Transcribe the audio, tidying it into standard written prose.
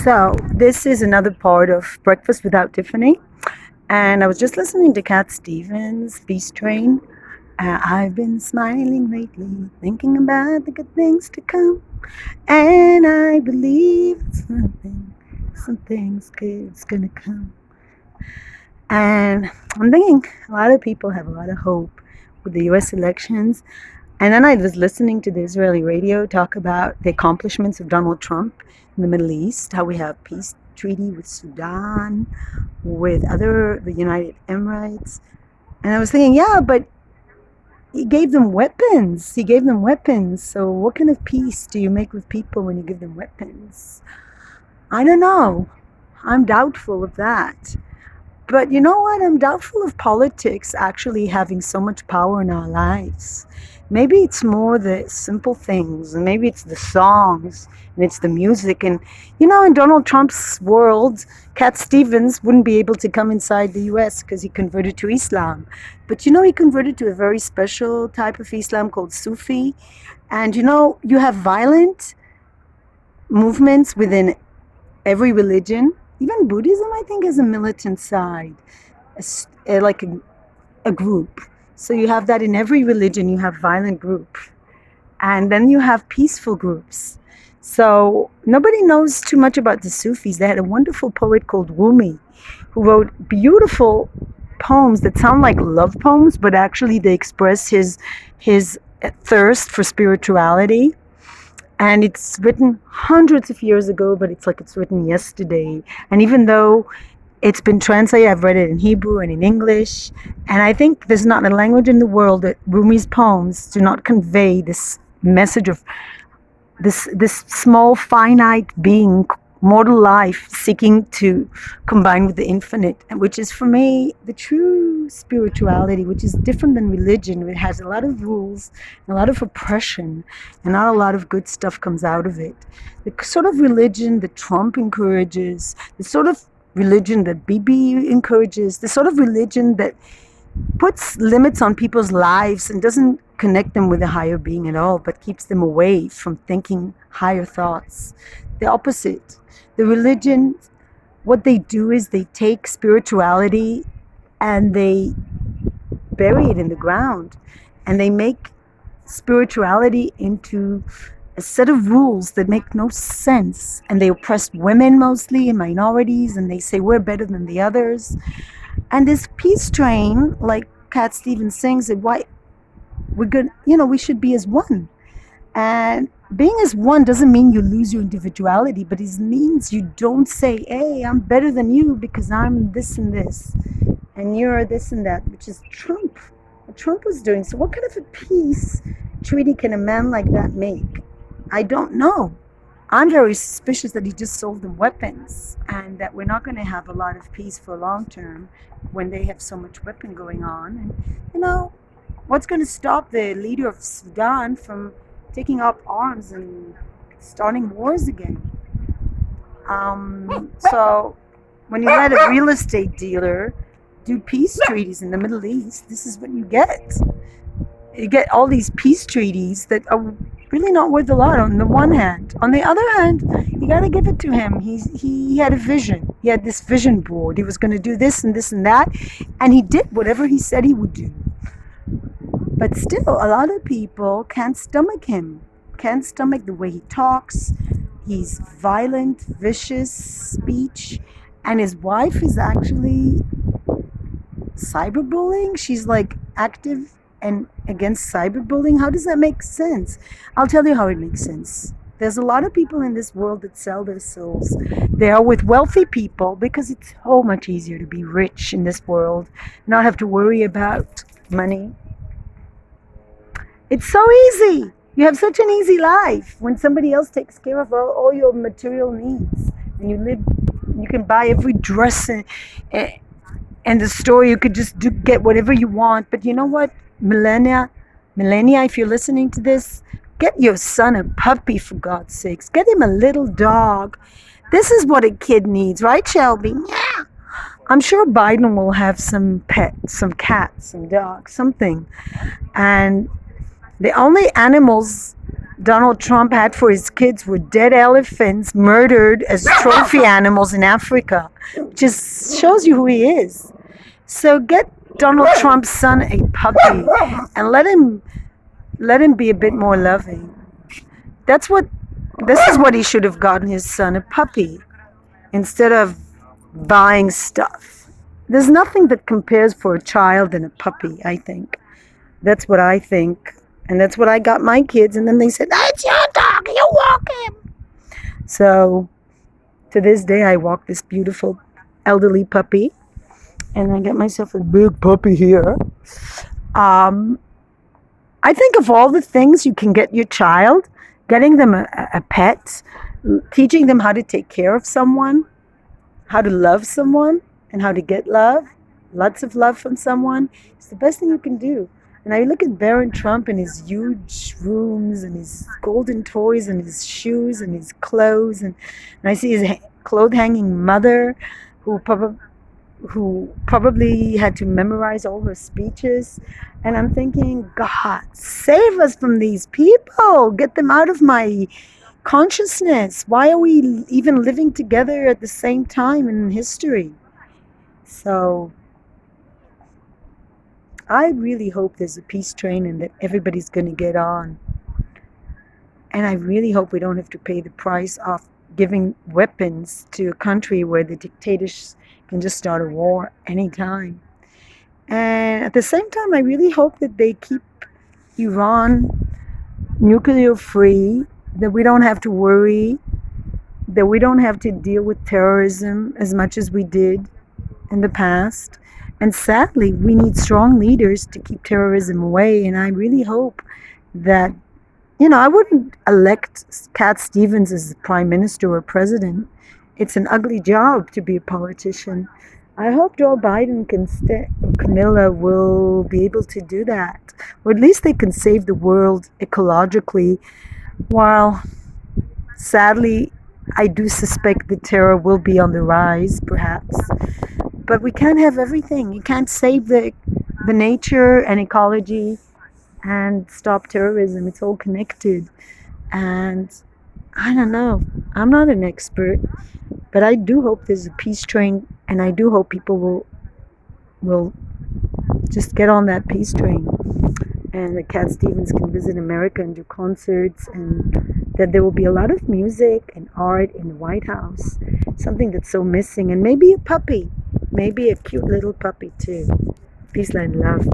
So, this is another part of Breakfast Without Tiffany. And I was just listening to Cat Stevens' Peace Train. I've been smiling lately, thinking about the good things to come. And I believe something's good's gonna come. And I'm thinking a lot of people have a lot of hope with the US elections. And then I was listening to the Israeli radio talk about the accomplishments of Donald Trump in the Middle East, how we have peace treaty with Sudan, with the United Emirates. And I was thinking, yeah, but he gave them weapons. He gave them weapons. So what kind of peace do you make with people when you give them weapons? I don't know. I'm doubtful of that. But you know what? I'm doubtful of politics actually having so much power in our lives. Maybe it's more the simple things, and maybe it's the songs, and it's the music. And, in Donald Trump's world, Cat Stevens wouldn't be able to come inside the US because he converted to Islam. But, he converted to a very special type of Islam called Sufi. And, you have violent movements within every religion. Even Buddhism, I think, has a militant side, like a group. So you have that in every religion. You have violent groups. And then you have peaceful groups. So nobody knows too much about the Sufis. They had a wonderful poet called Rumi who wrote beautiful poems that sound like love poems, but actually they express his thirst for spirituality. And it's written hundreds of years ago, but it's like it's written yesterday. And even though it's been translated, I've read it in Hebrew and in English. And I think there's not a language in the world that Rumi's poems do not convey this message of this small, finite being, mortal life, seeking to combine with the infinite, which is for me the true spirituality, which is different than religion. It has a lot of rules, a lot of oppression, and not a lot of good stuff comes out of it. The sort of religion that Trump encourages, the sort of religion that Bibi encourages, the sort of religion that puts limits on people's lives and doesn't connect them with a higher being at all, but keeps them away from thinking higher thoughts. The opposite. The religion, what they do is they take spirituality and they bury it in the ground, and they make spirituality into a set of rules that make no sense, and they oppress women mostly and minorities, and they say we're better than the others. And this peace train, like Cat Stevens sings, that why we're good, we should be as one. And being as one doesn't mean you lose your individuality, but it means you don't say, hey, I'm better than you because I'm this and this, and you're this and that, which is what Trump was doing. So what kind of a peace treaty can a man like that make? I don't know. I'm very suspicious that he just sold them weapons, and that we're not going to have a lot of peace for long term when they have so much weapon going on. And, what's going to stop the leader of Sudan from taking up arms and starting wars again? So when you let a real estate dealer do peace treaties in the Middle East, this is what you get. You get all these peace treaties that are really not worth a lot on the one hand. On the other hand, you got to give it to him. He had a vision. He had this vision board. He was going to do this and this and that, and he did whatever he said he would do. But still, a lot of people can't stomach him, can't stomach the way he talks. He's violent, vicious speech, and his wife is actually cyberbullying. She's like active and against cyberbullying. How does that make sense? I'll tell you how it makes sense. There's a lot of people in this world that sell their souls. They are with wealthy people because it's so much easier to be rich in this world, not have to worry about money. It's so easy. You have such an easy life when somebody else takes care of all your material needs, and you can buy every dress and the store. You could just get whatever you want. But you know what? Millennia, if you're listening to this, get your son a puppy, for God's sakes. Get him a little dog. This is what a kid needs, right, Shelby? Yeah. I'm sure Biden will have some pets, some cats, some dogs, something. And the only animals Donald Trump had for his kids were dead elephants murdered as trophy animals in Africa. Just shows you who he is. So get Donald Trump's son a puppy and let him be a bit more loving. That's what this is what he should have gotten his son, a puppy, instead of buying stuff. There's nothing that compares for a child than a puppy, I think. That's what I think. And that's what I got my kids. And then they said, "That's your dog, you walk him." So to this day, I walk this beautiful elderly puppy. And I get myself a big puppy here. I think of all the things you can get your child, getting them a pet, teaching them how to take care of someone, how to love someone, and how to get love, lots of love from someone, it's the best thing you can do. And I look at Baron Trump and his huge rooms and his golden toys and his shoes and his clothes, and I see his clothes hanging mother who probably had to memorize all her speeches. And I'm thinking, God, save us from these people. Get them out of my consciousness. Why are we even living together at the same time in history? So I really hope there's a peace train and that everybody's going to get on. And I really hope we don't have to pay the price of giving weapons to a country where the dictators can just start a war anytime. And at the same time, I really hope that they keep Iran nuclear free, that we don't have to worry, that we don't have to deal with terrorism as much as we did in the past. And sadly, we need strong leaders to keep terrorism away. And I really hope that, I wouldn't elect Cat Stevens as prime minister or president. It's an ugly job to be a politician. I hope Joe Biden Camilla will be able to do that. Or at least they can save the world ecologically, while sadly, I do suspect the terror will be on the rise, perhaps. But we can't have everything. You can't save the nature and ecology and stop terrorism. It's all connected. And I don't know. I'm not an expert, but I do hope there's a peace train, and I do hope people will just get on that peace train, and that Cat Stevens can visit America and do concerts, and that there will be a lot of music and art in the White House, something that's so missing, and maybe a puppy, maybe a cute little puppy too. Peace and love.